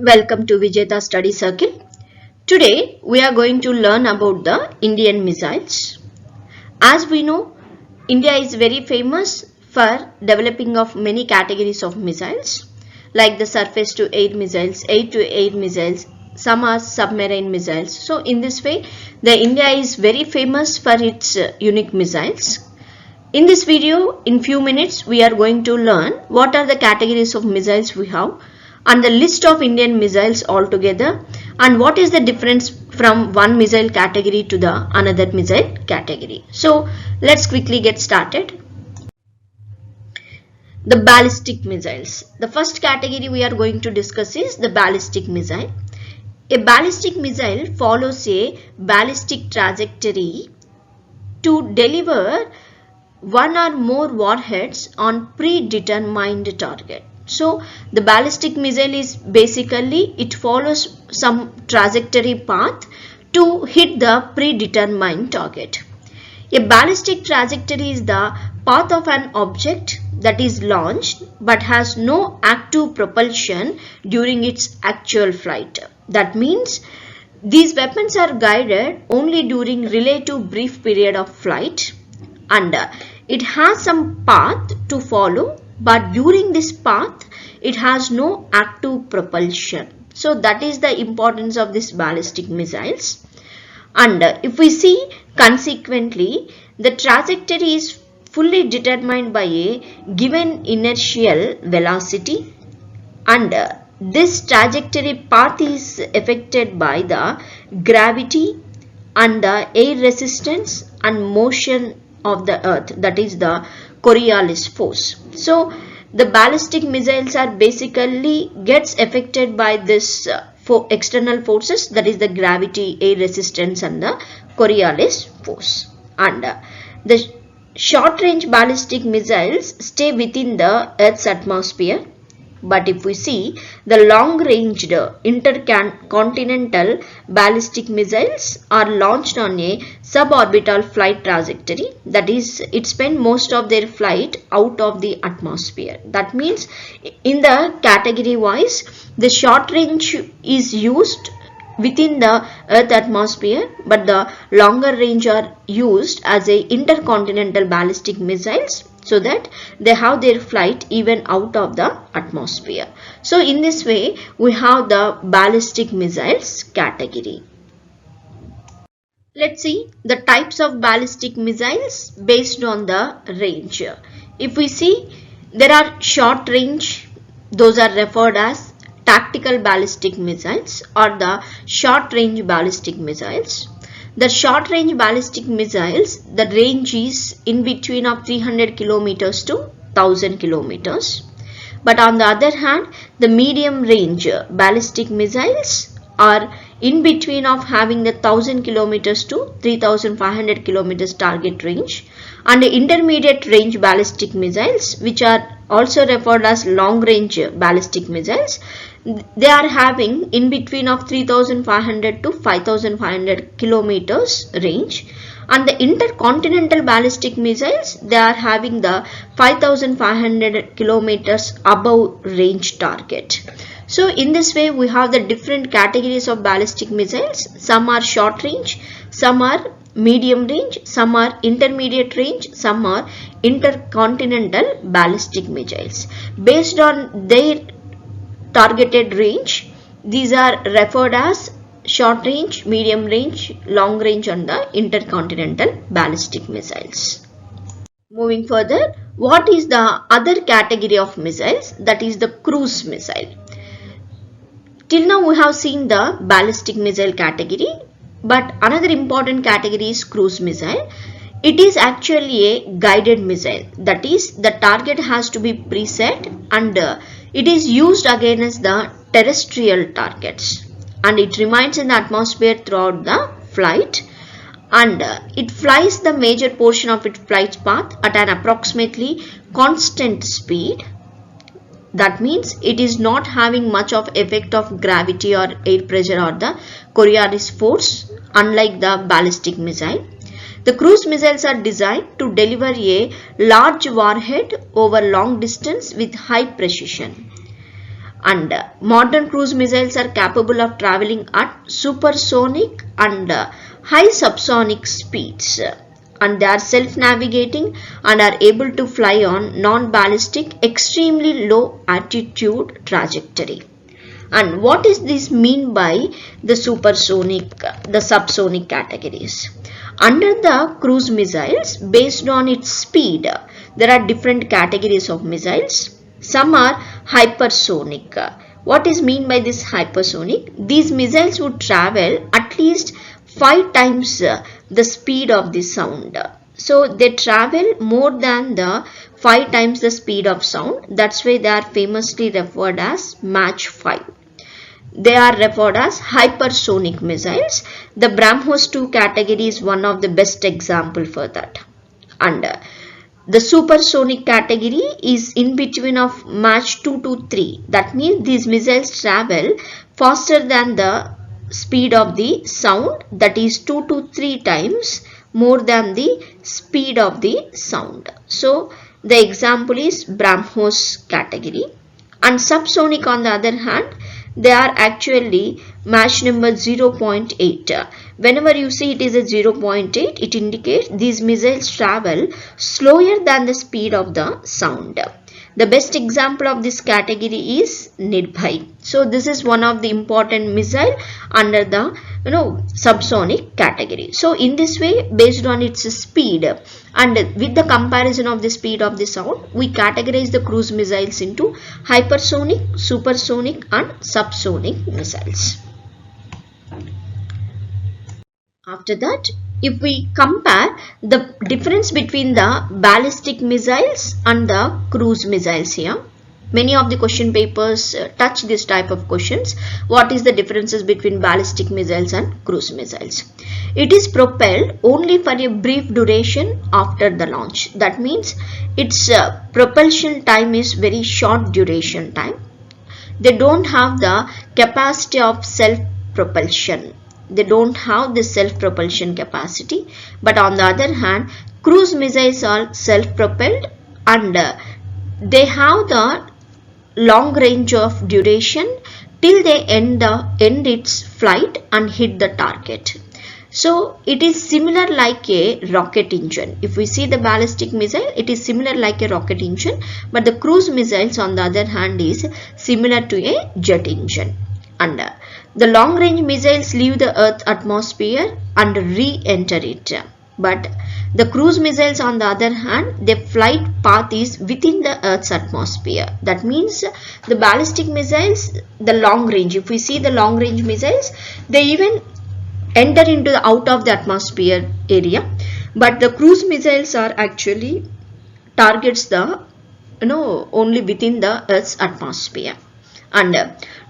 Welcome to VIJETHA Study Circle. Today we are going to learn about the Indian missiles. As we know, India is very famous for developing of many categories of missiles like the surface to air missiles, air to air missiles, some are submarine missiles. So in this way, the India is very famous for its unique missiles. In this video, in few minutes, we are going to learn what are the categories of missiles we have and the list of Indian missiles altogether, and what is the difference from one missile category to the another missile category. So let's quickly get started. The ballistic missiles. The first category we are going to discuss is the ballistic missile. A ballistic missile follows a ballistic trajectory to deliver one or more warheads on predetermined target. So the ballistic missile is basically, it follows some trajectory path to hit the predetermined target. A ballistic trajectory is the path of an object that is launched but has no active propulsion during its actual flight. That means these weapons are guided only during relative brief period of flight, and it has some path to follow, but during this path it has no active propulsion. So that is the importance of these ballistic missiles. And if we see, consequently the trajectory is fully determined by a given inertial velocity, and this trajectory path is affected by the gravity and the air resistance and motion of the earth, that is the Coriolis force. So the ballistic missiles are basically gets affected by this external forces, that is the gravity, air resistance and the Coriolis force. And the short range ballistic missiles stay within the Earth's atmosphere. But if we see, the long-ranged intercontinental ballistic missiles are launched on a suborbital flight trajectory. That is, it spend most of their flight out of the atmosphere. That means in the category wise, the short range is used within the Earth atmosphere, but the longer range are used as a intercontinental ballistic missiles, so that they have their flight even out of the atmosphere. So in this way, we have the ballistic missiles category. Let's see the types of ballistic missiles based on the range. If we see, there are short range, those are referred as tactical ballistic missiles or the short range ballistic missiles. The short range ballistic missiles, the range is in between of 300 kilometers to 1000 kilometers. But on the other hand, the medium range ballistic missiles are in between of having the 1000 kilometers to 3500 kilometers target range, and the intermediate range ballistic missiles, which are also referred as long range ballistic missiles, they are having in between of 3500 to 5500 kilometers range, and the intercontinental ballistic missiles, they are having the 5500 kilometers above range target. So in this way, we have the different categories of ballistic missiles. Some are short range, some are medium range, some are intermediate range, some are intercontinental ballistic missiles. Based on their targeted range, these are referred as short range, medium range, long range and the intercontinental ballistic missiles. Moving further, what is the other category of missiles? That is the cruise missile. Till now we have seen the ballistic missile category, but another important category is cruise missile. It is actually a guided missile, that is, the target has to be preset and it is used against the terrestrial targets, and it remains in the atmosphere throughout the flight, and it flies the major portion of its flight path at an approximately constant speed. That means it is not having much of effect of gravity or air pressure or the Coriolis force, unlike the ballistic missile. The cruise missiles are designed to deliver a large warhead over long distance with high precision. And modern cruise missiles are capable of traveling at supersonic and high subsonic speeds, and they are self-navigating and are able to fly on non-ballistic extremely low altitude trajectory. And what is this mean by the supersonic, the subsonic categories? Under the cruise missiles, based on its speed, there are different categories of missiles. Some are hypersonic. What is mean by this hypersonic? These missiles would travel at least 5 times the speed of the sound. So they travel more than the 5 times the speed of sound. That's why they are famously referred as Mach 5. They are referred as hypersonic missiles. The BrahMos 2 category is one of the best example for that. And the supersonic category is in between of Mach 2 to 3. That means these missiles travel faster than the speed of the sound, that is 2 to 3 times more than the speed of the sound. So the example is BrahMos category. And subsonic on the other hand, they are actually Mach number 0.8. Whenever you see it is a 0.8, it indicates these missiles travel slower than the speed of the sound. The best example of this category is Nirbhay. So this is one of the important missile under the subsonic category. So in this way, based on its speed and with the comparison of the speed of the sound, we categorize the cruise missiles into hypersonic, supersonic and subsonic missiles. After that, if we compare the difference between the ballistic missiles and the cruise missiles here, many of the question papers touch this type of questions. What is the differences between ballistic missiles and cruise missiles? It is propelled only for a brief duration after the launch. That means its propulsion time is very short duration time. They don't have the capacity of self-propulsion. They don't have the self-propulsion capacity. But on the other hand, cruise missiles are self-propelled and they have the long range of duration till they end its flight and hit the target. So it is similar like a rocket engine. If we see the ballistic missile, it is similar like a rocket engine, but the cruise missiles on the other hand is similar to a jet engine. And the long range missiles leave the Earth's atmosphere and re-enter it. But the cruise missiles on the other hand, their flight path is within the Earth's atmosphere. That means the ballistic missiles, the long range, if we see the long range missiles, they even enter into the out of the atmosphere area. But the cruise missiles are actually targets the only within the Earth's atmosphere. And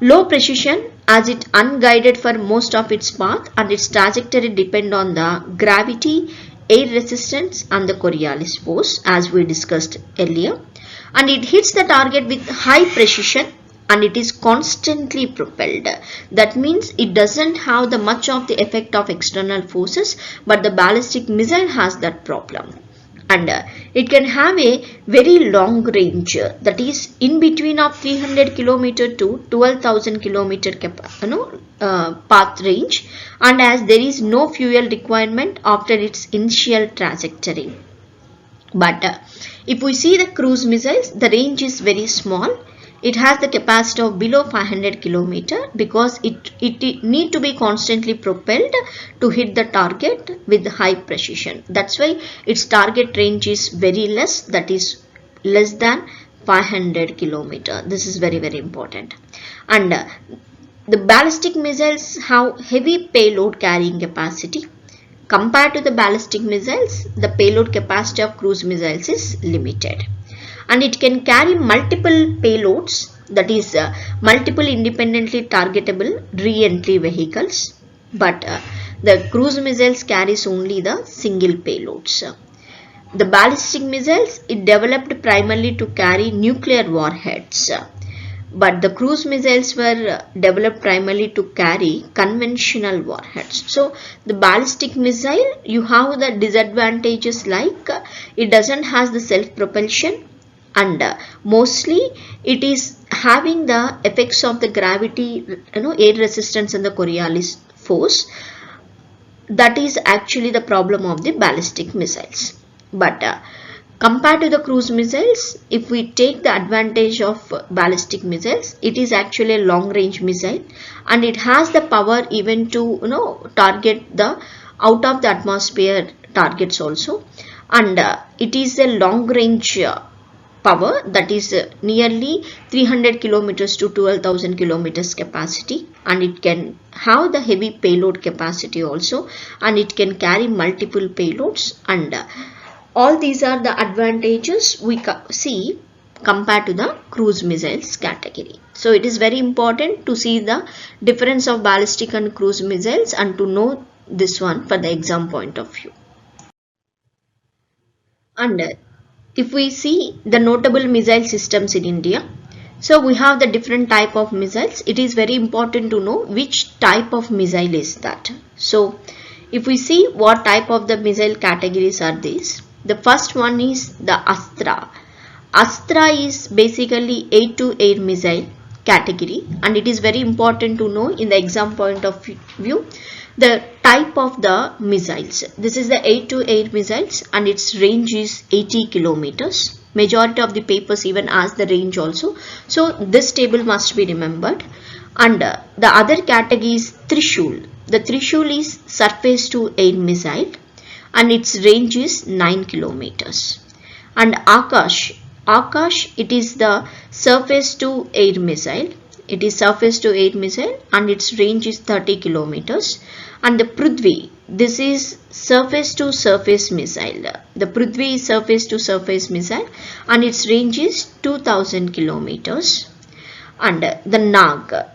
low precision, as it unguided for most of its path and its trajectory depend on the gravity, air resistance and the Coriolis force as we discussed earlier. And it hits the target with high precision and it is constantly propelled. That means it doesn't have the much of the effect of external forces, but the ballistic missile has that problem. And it can have a very long range, that is in between of 300 km to 12,000 km path range, and as there is no fuel requirement after its initial trajectory. But if we see the cruise missiles, the range is very small. It has the capacity of below 500 km because it need to be constantly propelled to hit the target with high precision. That's why its target range is very less, that is less than 500 km. This is very, very important. And the ballistic missiles have heavy payload carrying capacity. Compared to the ballistic missiles, the payload capacity of cruise missiles is limited. And it can carry multiple payloads, that is multiple independently targetable re-entry vehicles. But the cruise missiles carries only the single payloads. The ballistic missiles, it developed primarily to carry nuclear warheads. But the cruise missiles were developed primarily to carry conventional warheads. So the ballistic missile, you have the disadvantages like it doesn't have the self-propulsion, and mostly it is having the effects of the gravity, air resistance and the Coriolis force. That is actually the problem of the ballistic missiles. But compared to the cruise missiles, if we take the advantage of ballistic missiles, it is actually a long range missile, and it has the power even to target the out of the atmosphere targets also, and it is a long range power, that is nearly 300 kilometers to 12,000 kilometers capacity, and it can have the heavy payload capacity also, and it can carry multiple payloads, and all these are the advantages we see compared to the cruise missiles category. So it is very important to see the difference of ballistic and cruise missiles and to know this one for the exam point of view. And if we see the notable missile systems in India, so we have the different type of missiles. It is very important to know which type of missile is that. So if we see what type of the missile categories are these, the first one is the Astra. Astra is basically air-to-air missile category, and it is very important to know in the exam point of view the type of the missiles. This is the air-to-air missiles, and its range is 80 kilometers. Majority of the papers even ask the range also. So this table must be remembered. And the other category is Trishul. The Trishul is surface-to-air missile, and its range is 9 kilometers. And Akash, it is the surface-to-air missile. It is surface-to-air missile, and its range is 30 kilometers. And the Prithvi, this is surface-to-surface missile. The Prithvi is surface-to-surface missile, and its range is 2000 kilometers. And the Nag,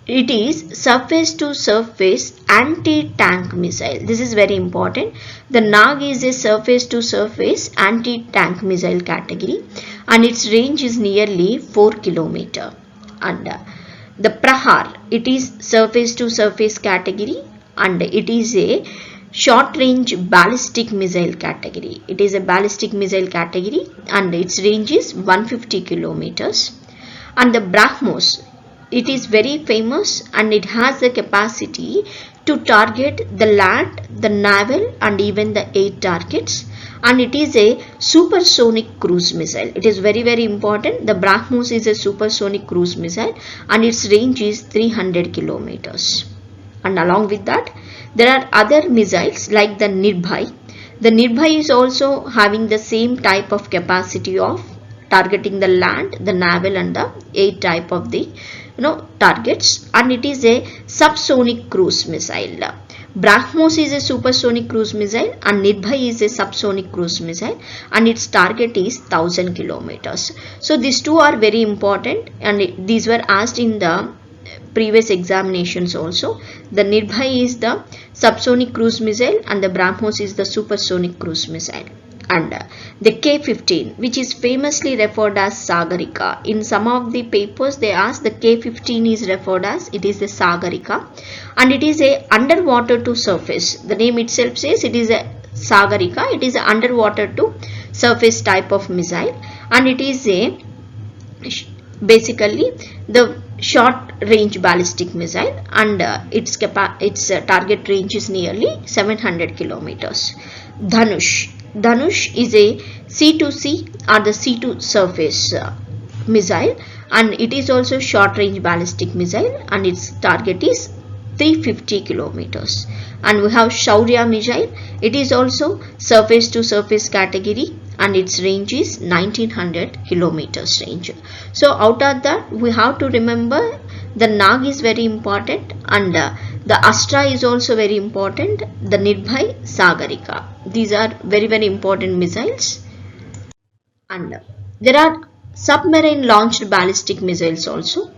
it is surface-to-surface anti-tank missile. This is very important. The Nag is a surface-to-surface anti-tank missile category, and its range is nearly 4 kilometers. And the Prahar, it is surface-to-surface category, and it is a short-range ballistic missile category. It is a ballistic missile category, and its range is 150 kilometers. And the BrahMos, it is very famous, and it has the capacity to target the land, the naval, and even the air targets. And it is a supersonic cruise missile. It is very, very important. The BrahMos is a supersonic cruise missile, and its range is 300 kilometers. And along with that, there are other missiles like the Nirbhay. The Nirbhay is also having the same type of capacity of targeting the land, the naval, and the air type of the targets, and it is a subsonic cruise missile. BrahMos is a supersonic cruise missile, and Nirbhay is a subsonic cruise missile, and its target is 1000 kilometers. So these two are very important, and these were asked in the previous examinations also. The Nirbhay is the subsonic cruise missile, and the BrahMos is the supersonic cruise missile. And the K-15, which is famously referred as Sagarika. In some of the papers they ask the K-15 is referred as, it is the Sagarika, and it is a underwater to surface. The name itself says it is a Sagarika. It is an underwater to surface type of missile, and it is a basically the short range ballistic missile, and its target range is nearly 700 kilometers. Dhanush is a sea-to-sea or the sea-to-surface missile, and it is also short range ballistic missile, and its target is 350 kilometers. And we have Shaurya missile. It is also surface to surface category, and its range is 1900 kilometers range. So out of that we have to remember the Nag is very important, and the Astra is also very important, the Nirbhay, Sagarika. These are very, very important missiles. And there are submarine launched ballistic missiles also.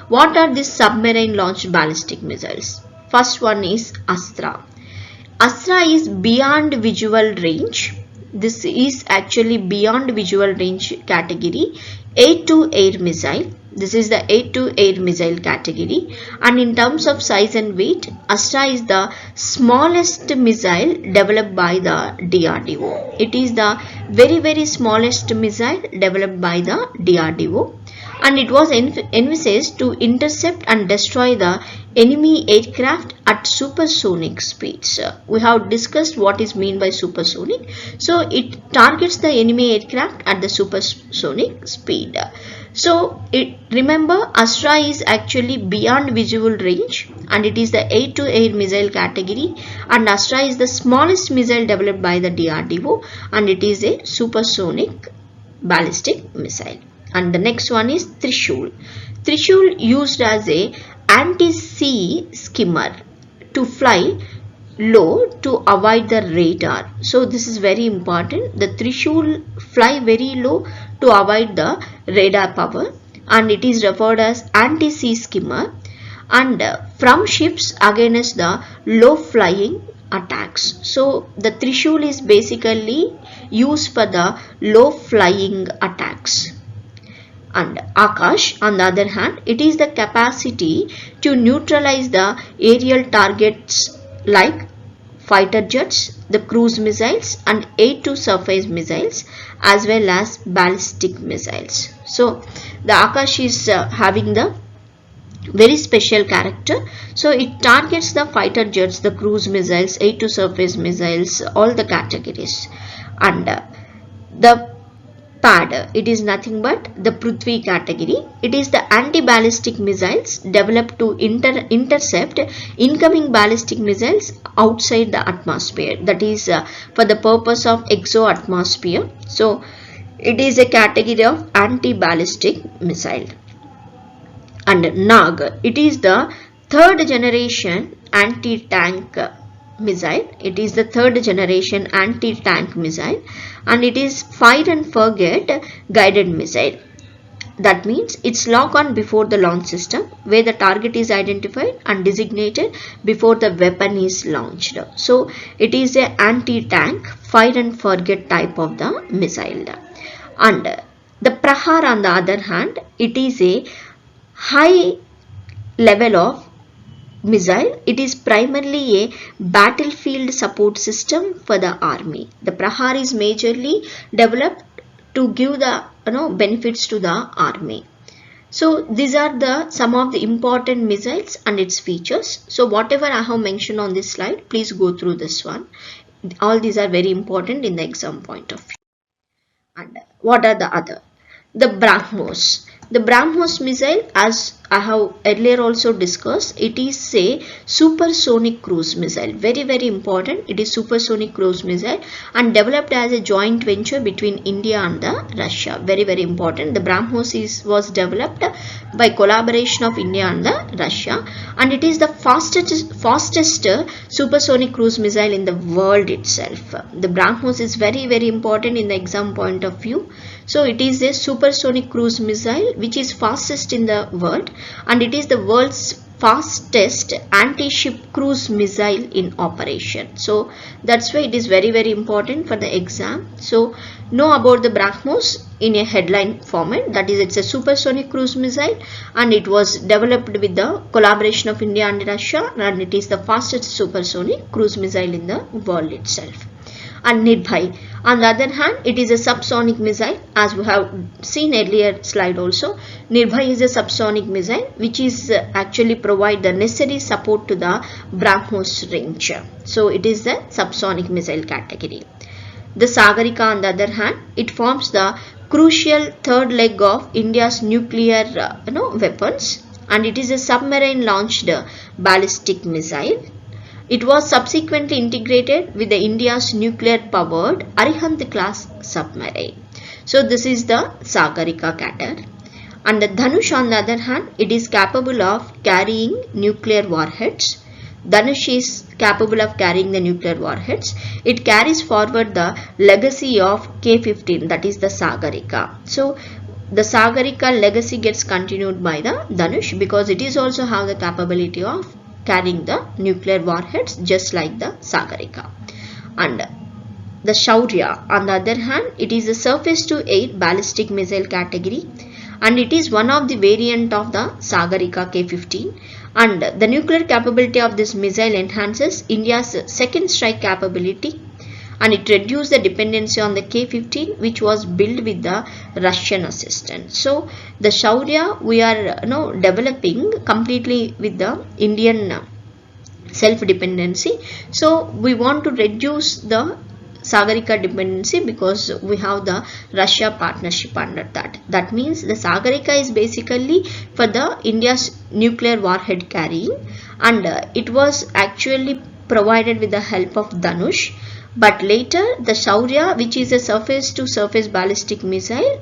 What are these submarine launched ballistic missiles? First one is Astra. Astra is beyond visual range. This is actually beyond visual range category, air to air missile. This is the air to air missile category, and in terms of size and weight, Astra is the smallest missile developed by the DRDO. It is the very smallest missile developed by the DRDO, and it was envisaged to intercept and destroy the enemy aircraft at supersonic speeds. We have discussed what is meant by supersonic. So it targets the enemy aircraft at the supersonic speed. So remember, Astra is actually beyond visual range, and it is the air to air missile category, and Astra is the smallest missile developed by the DRDO, and it is a supersonic ballistic missile. And the next one is Trishul. Trishul used as a anti-sea skimmer to fly low to avoid the radar. So this is very important. The Trishul fly very low to avoid the radar power, and it is referred as anti-sea skimmer, and from ships against the low flying attacks. So the Trishul is basically used for the low flying attacks. And Akash, on the other hand, it is the capacity to neutralize the aerial targets like fighter jets, the cruise missiles, and air to surface missiles, as well as ballistic missiles. So the Akash is having the very special character. So it targets the fighter jets, the cruise missiles, air to surface missiles, all the categories. And the PAD, it is nothing but the Prithvi category. It is the anti-ballistic missiles developed to intercept incoming ballistic missiles outside the atmosphere. That is for the purpose of exo-atmosphere. So it is a category of anti-ballistic missile. And Nag, it is the third generation anti-tank missile. It is the third generation anti-tank missile, and it is fire and forget guided missile. That means it's lock on before the launch system, where the target is identified and designated before the weapon is launched. So it is a anti-tank fire and forget type of the missile. And the Prahar, on the other hand, it is a high level of missile. It is primarily a battlefield support system for the army. The Prahar is majorly developed to give the benefits to the army. So these are the some of the important missiles and its features. So whatever I have mentioned on this slide, please go through this one. All these are very important in the exam point of view. And what are the other? The BrahMos. The BrahMos missile, as I have earlier also discussed, it is a supersonic cruise missile. Very important. It is supersonic cruise missile and developed as a joint venture between India and Russia. Very important. The BrahMos was developed by collaboration of India and Russia, and it is the fastest supersonic cruise missile in the world itself. The BrahMos is very important in the exam point of view. So it is a supersonic cruise missile which is fastest in the world, and it is the world's fastest anti-ship cruise missile in operation. So that's why it is very important for the exam. So know about the BrahMos in a headline format, that is, it's a supersonic cruise missile and it was developed with the collaboration of India and Russia, and it is the fastest supersonic cruise missile in the world itself. And Nirbhay, on the other hand, it is a subsonic missile, as we have seen earlier slide also. Nirbhay is a subsonic missile which is actually provide the necessary support to the BrahMos range. So it is the subsonic missile category. The Sagarika, on the other hand, it forms the crucial third leg of India's nuclear weapons, and it is a submarine launched ballistic missile. It was subsequently integrated with the India's nuclear-powered Arihant class submarine. So this is the Sagarika category. And the Dhanush, on the other hand, it is capable of carrying nuclear warheads. Dhanush is capable of carrying the nuclear warheads. It carries forward the legacy of K-15, that is the Sagarika. So the Sagarika legacy gets continued by the Dhanush because it is also have the capability of carrying the nuclear warheads just like the Sagarika. And the Shaurya, on the other hand, it is a surface to air ballistic missile category, and it is one of the variant of the Sagarika K-15, and the nuclear capability of this missile enhances India's second strike capability, and it reduced the dependency on the K-15, which was built with the Russian assistance. So the Shaurya we are developing completely with the Indian self-dependency. So we want to reduce the Sagarika dependency because we have the Russia partnership under that. That means the Sagarika is basically for the India's nuclear warhead carrying, and it was actually provided with the help of Dhanush. But later the Shaurya, which is a surface to surface ballistic missile,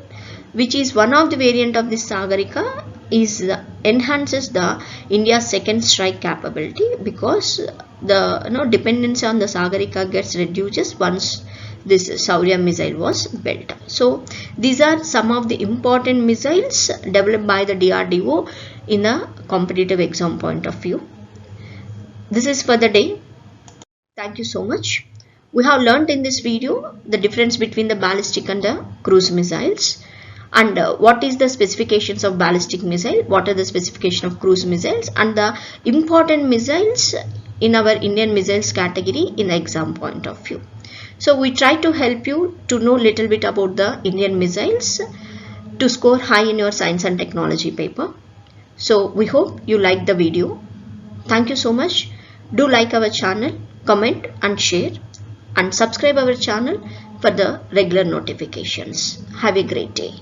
which is one of the variant of the Sagarika, enhances the India's second strike capability, because the dependency on the Sagarika gets reduced once this Shaurya missile was built. So these are some of the important missiles developed by the DRDO in a competitive exam point of view. This is for the day. Thank you so much. We have learnt in this video the difference between the ballistic and the cruise missiles, and what is the specifications of ballistic missile, what are the specification of cruise missiles, and the important missiles in our Indian missiles category in the exam point of view. So we try to help you to know little bit about the Indian missiles to score high in your science and technology paper. So we hope you like the video. Thank you so much. Do like our channel, comment and share, and subscribe our channel for the regular notifications. Have a great day.